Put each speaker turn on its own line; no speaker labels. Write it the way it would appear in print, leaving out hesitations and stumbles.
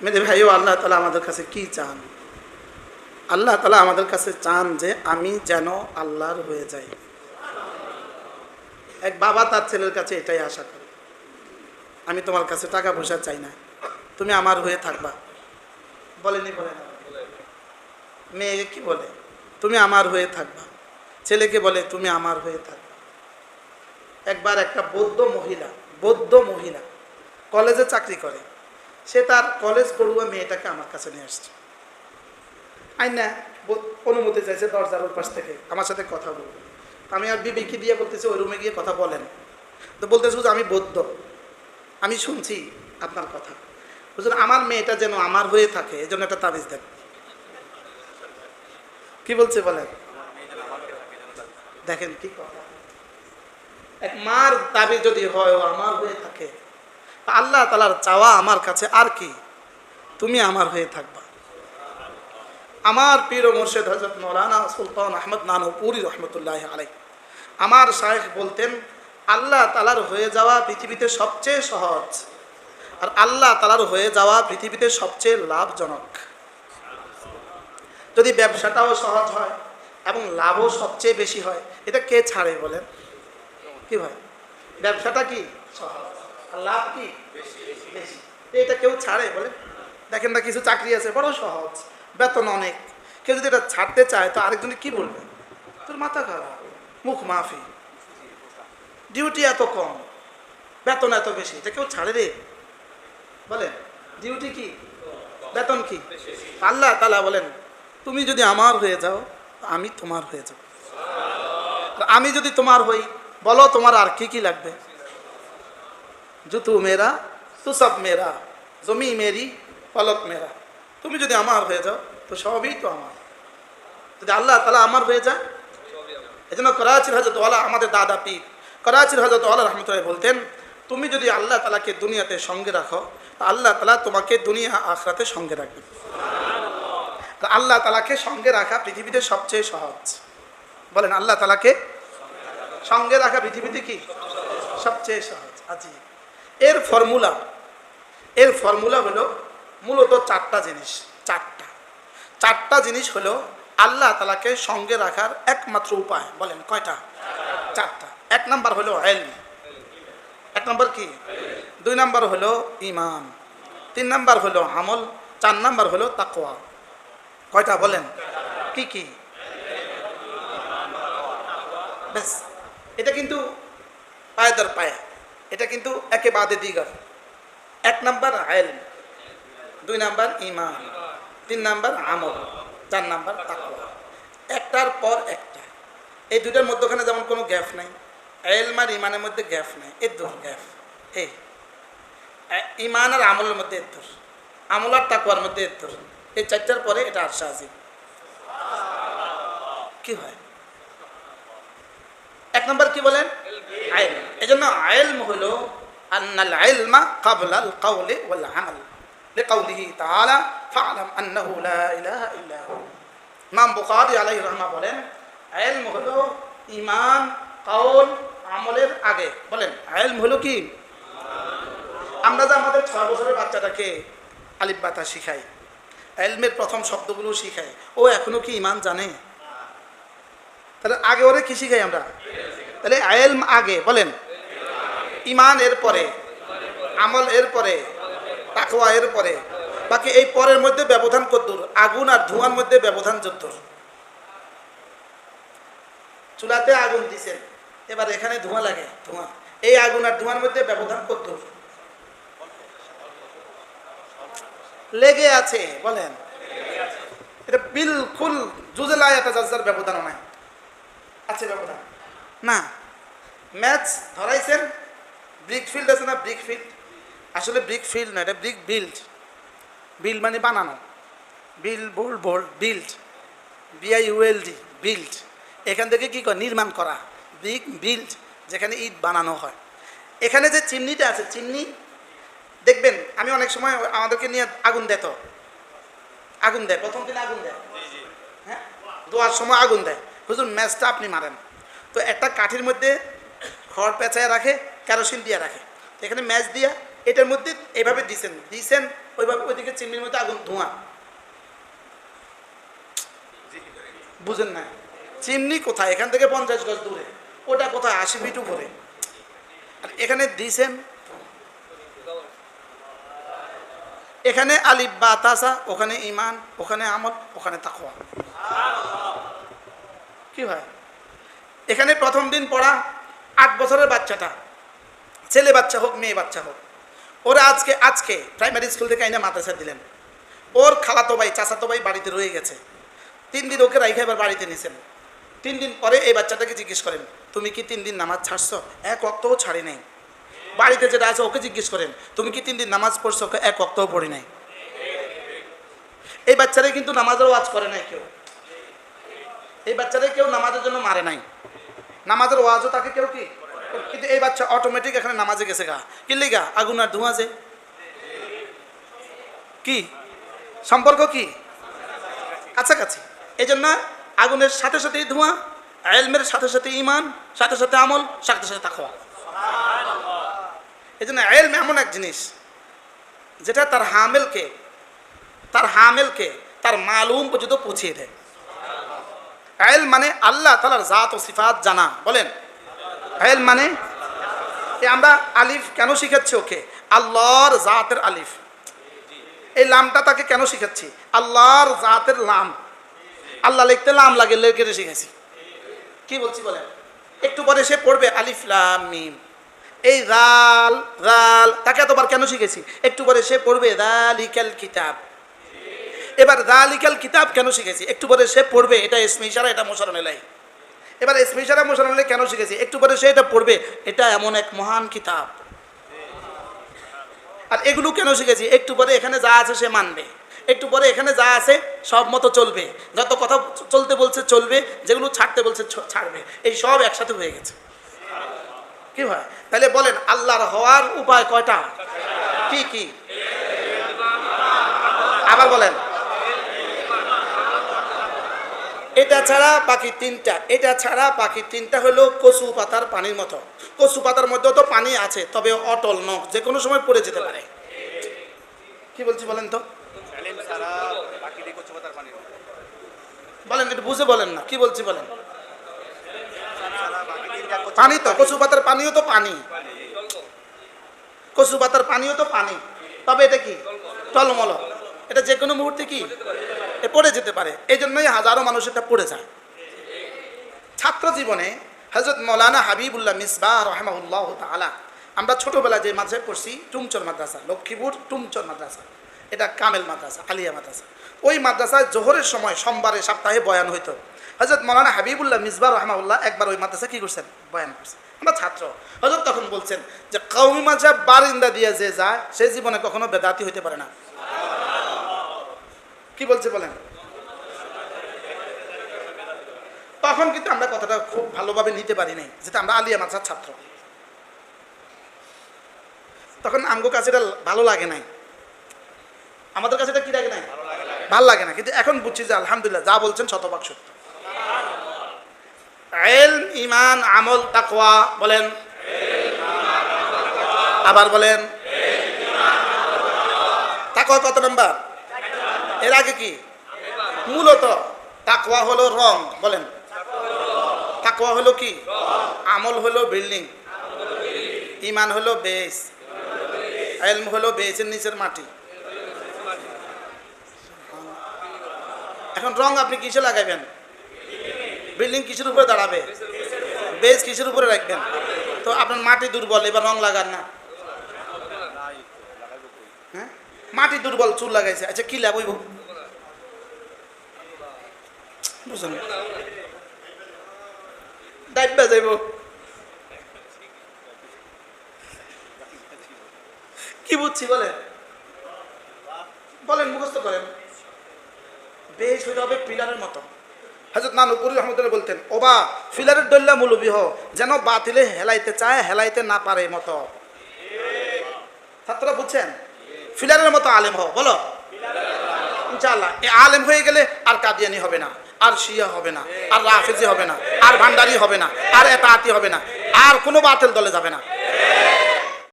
মেরে ভাইও আল্লাহ তালা আমাদের কাছে কি চান? আল্লাহ তালা আমাদের কাছে চান যে আমি যেন আল্লাহর হয়ে যাই। এক বাবা তার ছেলের কাছে এটাই আশা করে, আমি তোমার কাছে টাকা পয়সা চাই না, তুমি আমার হয়ে থাকবা। বলেনি? বলে না? মেয়েকে কি বলে? তুমি আমার হয়ে থাকবা। ছেলেকে বলে তুমি আমার হয়ে থাকবা। একবার একটা বৌদ্ধ মহিলা কলেজে চাকরি করে, সে তার কলেজ পড়ুয়া মেয়েটাকে আমার কাছে নিয়ে আসছে। আইনা অনুমতি চাইছে দরজার ওর পাশ থেকে আমার সাথে কথা বলবো। আমি আর বিবিকে দিয়ে বলতেছি ওই রুমে গিয়ে কথা বলেন। তো বলতেছে যে আমি বৌদ্ধ, আমি শুনছি আপনার কথা, বুঝলেন, আমার মেয়েটা যেন আমার হয়ে থাকে এই জন্য একটা তাবিজ দেন। কি বলছে বলেন? দেখেন কি কথা। এক মার দাবি যদি হয় ও আমার হয়ে থাকে, আল্লাহ তাআলার চাওয়া আমার কাছে আর কি, তুমি আমার হয়ে থাকবা। আমার পীর ও মুর্শিদ হযরত মাওলানা সুলতান আহমদ নানুপুরি রহমতুল্লাহ আলাইহি আমার শায়েখ বলতেন, আল্লাহ তাআলার হয়ে যাওয়া পৃথিবীতে সবচেয়ে সহজ, আর আল্লাহ তাআলার হয়ে যাওয়া পৃথিবীতে সবচেয়ে লাভজনক। যদি ব্যবসাটাও সহজ হয় এবং লাভও সবচেয়ে বেশি হয়, এটা কে ছাড়ে বলেন? কি ভাই, ব্যবসাটা কি সহজ আর লাভ কি বেশি, এটা কেউ ছাড়ে বলেন? দেখেন না, কিছু চাকরি আছে বড় সহজ, বেতন অনেক, কেউ যদি এটা ছাড়তে চায় তো আরেকজনে কি বলবে? তোর মাথা খারাপ, মুখ মাফি, ডিউটি এত কম, বেতন এত বেশি, এটা কেউ ছাড়ে রে বলেন? ডিউটি কি, বেতন কি? আল্লাহ তাআলা বলেন তুমি যদি আমার হয়ে যাও আমি তোমার হয়ে যাব। আমি যদি তোমার হই, বলো তোমার আর কি কি লাগবে? জুতু মেরা তু সব মেরা, জমি মেরি পলক মেরা। তুমি যদি আমার হয়ে যাও তো সবই তো আমার। যদি আল্লাহ তাআলা আমার হয়ে যায়, এই জন্য করাচির হযরত ওয়ালা, আমাদের দাদা পীর করাচির হযরত ওয়ালা রহমতুল্লাহ বলতেন, তুমি যদি আল্লাহ তাআলাকে দুনিয়াতে সঙ্গে রাখো, আল্লাহ তাআলা তোমাকে দুনিয়া আখিরাতে সঙ্গে রাখবেন। আল্লাহ তাআলাকে সঙ্গে রাখা পৃথিবীতে সবচেয়ে সহজ। বলেন, আল্লাহ তাআলাকে সঙ্গে রাখা পৃথিবীতে কি সবচেয়ে সহজ? আজি এর ফর্মুলা হলো মূলত চারটা জিনিস হলো আল্লাহ তাআলাকে সঙ্গে রাখার একমাত্র উপায়। বলেন কয়টা? চারটা। এক নাম্বার হলো ইলম, এক নাম্বার কি, দুই নাম্বার হলো ঈমান, তিন নাম্বার হলো আমল, চার নাম্বার হলো তাকওয়া। কয়টা বলেন? কি কি? ব্যাস, এটা কিন্তু পায়েদার পায়ে, এটা কিন্তু একে বাদে দিগার। এক নাম্বার ইলম, দুই নাম্বার ঈমান, তিন নাম্বার আমল, চার নাম্বার তাকওয়া। একটার পর একটা, এই দুইটার মধ্যখানে যেমন কোনো গ্যাপ নাই, ইলম আর ঈমানের মধ্যে গ্যাপ নাই, এর দূর গ্যাপ। এই ঈমান আর আমলের মধ্যে এর দূর, আমল আর তাকওয়ার মধ্যে এর দূর। এই চারটার পরে এটা আরশে আজিম। কি হয়? এক নম্বর কি বলেন? ইলম। এজন্য ইলম হলো আন্নাল ইলমা ক্বাবলাল কাওলি ওয়াল আমাল, লিকাউলিহি তাআলা ফা'লাম আন্নাহু লা ইলাহা ইল্লা হু। ইমাম বুখারী আলাইহি রাহমা বলেন, ইলম হলো ঈমান, কাউল, আমলের আগে। বলেন, ইলম হলো কি? আমরা যে আমাদের 6 বছরের বাচ্চাটাকে আলিফ বা তা শিখাই, ইলমের প্রথম শব্দগুলো শিখাই, ও এখনো কি ঈমান জানে? তাহলে আগে ওরে কি শিখাই আমরা? তাহলে ইলম আগে, বলেন, ঈমান এর পরে, আমল এর পরে, তাকওয়া এর পরে, বাকি এই পরের মধ্যে ব্যবধান কতদূর? আগুন আর ধোঁয়ার মধ্যে ব্যবধান যতদূর। চুলাতে আগুন দিছেন, এবার এখানে ধোঁয়া লাগে, ধোঁয়া, এই আগুন আর ধোঁয়ার মধ্যে ব্যবধান কতদূর? লেগে আছে। বলেন, এটা বিলকুল জুজলায়াতা জাজ্জার ব্যবধান নাই, আছে ব্যবধান না। ম্যাচ ধরাইছেন, ব্রিক ফিল্ড আছে না, ব্রিক ফিল্ড, আসলে ব্রিক ফিল্ড না, এটা ব্রিক বিল্ড। বিল্ড মানে বানানো, বোল্ড বিল্ড, BILD, বিল্ড। এখান থেকে কি করে? নির্মাণ করা, ব্রিক বিল্ড, যেখানে ইট বানানো হয়। এখানে যে চিমনিটা আছে, চিমনি দেখবেন, আমি অনেক সময় আমাদেরকে নিয়ে আগুন দেয়, তো আগুন দেয়, প্রথম দিনে আগুন দেয়, হ্যাঁ, দোয়ার সময় আগুন দেয়। হুজুর ম্যাচটা আপনি মারেন, তো একটা কাঠির মধ্যে খড় পেঁচায় রাখে, কেরোসিন দিয়ে রাখে, এখানে ম্যাচ দিয়া এটার মধ্যে এইভাবে দিছেন ওইভাবে ওইদিকে চিমনির মধ্যে আগুন ধোঁয়া, বুঝেন না? চিমনি কোথায়? এখান থেকে 50 গজ দূরে, ওটা কোথায়? 80 ফিট উপরে। আর এখানে দিছেন, এখানে আলিফ বা তাসা, ওখানে ইমান, ওখানে আমল, ওখানে তাকওয়া। কি হয়? এখানে প্রথম দিন পড়া 8 বছরের বাচ্চাটা, ছেলে বাচ্চা হোক মেয়ে বাচ্চা হোক, ওরা আজকে প্রাইমারি স্কুল থেকে আইনা মাদ্রাসা দিলেন। ওর খালাতো ভাই চাচাতো ভাই বাড়িতে রয়ে গেছে, 3 দিন ওকে রাইখে এবার বাড়িতে নিছেন। 3 দিন পরে এই বাচ্চাটাকে জিজ্ঞেস করেন, তুমি কি 3 দিন নামাজ ছাড়ছো? এক ওয়াক্তও ছাড়ি নাই। বাড়িতে যেটা আছে ওকে জিজ্ঞেস করেন, তুমি কি 3 দিন নামাজ পড়ছো? এক ওয়াক্তও পড়ি নাই। এই বাচ্চারা কিন্তু নামাজের ওয়াজ করে নাই কেউ, এই বাচ্চারা কেউ নামাজের জন্য মারে নাই, নামাজের ওয়াজও তাকে কেউ কি, কিন্তু এই বাচ্চা অটোমেটিক এখানে নামাজে গেছে গা। কি লিগা? আগুন আর ধোঁয়া যে কি সম্পর্ক, কি কাছাকাছি। এই জন্য আগুনের সাথে সাথে ধোঁয়া, ইলমের সাথে সাথে ইমান, সাথে সাথে আমল, সাথে সাথে তাকওয়া। এই জন্য ইলম এমন এক জিনিস যেটা তার হামেলকে তার মালুম পর্যন্ত পৌঁছিয়ে দেয়। ইলম মানে আল্লাহ তাআলার জাত ও সিফাত জানা। বলেন ইলম মানে, আমরা আলিফ কেন শিখাচ্ছি ওকে? আল্লাহর জাতের আলিফ। এই লামটা তাকে কেন শিখাচ্ছি? আল্লাহর জাতের লাম। আল্লাহ লিখতে লাম লাগে, লেখে শিখাইছি। কি বলছি বলেন? একটু পরে সে পড়বে আলিফ লাম মিম। এই রাল রাল তাকে এতবার কেন শিখেছি? একটু পরে সে পড়বে যালিকাল কিতাব। এবার যালিকাল কিতাব কেন শিখেছি? একটু পরে সে পড়বে, এটা ইসমে ইশারা, এটা মুশাররফ ইলাইহি। এবার ইসমে ইশারা মুশাররফ ইলাইহি কেন শিখেছি? একটু পরে সে এটা পড়বে, এটা এমন এক মহান কিতাব। আর এগুলো কেন শিখেছি? একটু পরে এখানে যা আছে সে মানবে, একটু পরে এখানে যা আছে সব মতো চলবে, যত কথা চলতে বলছে চলবে, যেগুলো ছাড়তে বলছে ছাড়বে। এই সব একসাথে হয়ে গেছে। কি হয়? তাহলে বলেন আল্লাহর হওয়ার উপায় কয়টা? কি কি? আবার বলেন। এটা ছাড়া বাকি 3টা, এটা ছাড়া বাকি 3টা হলো কচু পাতার পানির মতো। কচু পাতার মধ্যেও তো পানি আছে, তবে অটল নখ, যে কোনো সময় পড়ে যেতে পারে। কি বলছি বলেন তো? বলেন, একটু বুঝে বলেন না, কি বলছি বলেন। পানি তো, কচু পাতার পানিও তো পানি, কচু পাতার পানিও তো পানি, তবে এটা কি? টলমল। এটা যে কোনো মুহূর্তে কি পড়ে যেতে পারে। এই জন্যই হাজারো মানুষ এটা পড়ে যায়। ছাত্র জীবনে হযরত মাওলানা হাবিবুল্লাহ মিসবাহ রাহিমাহুল্লাহ তাআলা, আমরা ছোটবেলা যে মাদ্রাসায় পড়ছি, টুমচর মাদ্রাসা, লক্ষ্মীপুর টুমচর মাদ্রাসা, এটা কামেল মাদ্রাসা, আলিয়া মাদ্রাসা। ওই মাদ্রাসায় জোহরের সময় সোমবারে সপ্তাহে বয়ান হইতো। হযরত মাওলানা হাবিবুল্লাহ মিসবাহ রাহিমাহুল্লাহ একবার ওই মাদ্রাসায় কি করছেন? বয়ান করছেন। আমরা ছাত্র। হযরত তখন বলছেন যে কওমি মাযহাব বারিন্দা দিয়ে যে যায় সে জীবনে কখনো বেদাতি হইতে পারে না। কি বলছে বলেন? তখন কিন্তু আমরা কথাটা খুব ভালোভাবে নিতে পারি নাই, যেটা আমরা আলিয়া মাদ্রাসার ছাত্র। তখন আমগো কাছে এটা ভালো লাগে নাই, আমাদের কাছে এটা কি লাগে নাই? ভালো লাগে না। কিন্তু এখন বুঝছি যে আলহামদুলিল্লাহ যা বলছেন শতভাগ সত্য। ইলম, ঈমান, আমল, তাকওয়া। বলেন, আবার বলেন। তাকওয়া কত নাম্বার? এর আগে কি? মূলত তাকওয়া হলো রং। বলেন, তাকওয়া হলো কি? আমল হলো বিল্ডিং, ঈমান হলো বেস, ইলম হলো বেসের নিচের মাটি। এখন রং আপনি কিসে লাগাইবেন? বিল্ডিং কিসের উপরে দাঁড়াবে? বেস কিসের উপরে রাখবেন? তো আপনার মাটি দুর্বল, এবার রং লাগান না। হ্যাঁ, মাটি দুর্বল, চুল লাগাইছে, আচ্ছা কি লাভ হইব? বুঝলেন? ডাইবা যাইব। কি বুঝছি বলেন? বলেন, মুখস্থ করেন। বেশ হইতে হবে পিলারের মতো। হযরত নানুপুরি রহমতুল্লাহ বলতেন, ওবা ফিলারের দল্লা মুলুবিহ, যেন বাতিলে হেলাইতে চায় হেলাইতে না পারে মতো। ছাত্ররা বুঝছেন? ফিলারের মতো আলেম হও। বলো ইনশাআল্লাহ। এই আলেম হয়ে গেলে আর কাদিয়ানি হবে না, আর শিয়া হবে না, আর রাফেজি হবে না, আর ভান্ডারি হবে না, আর এতাআতি হবে না, আর কোনো বাতিল দলে যাবে না।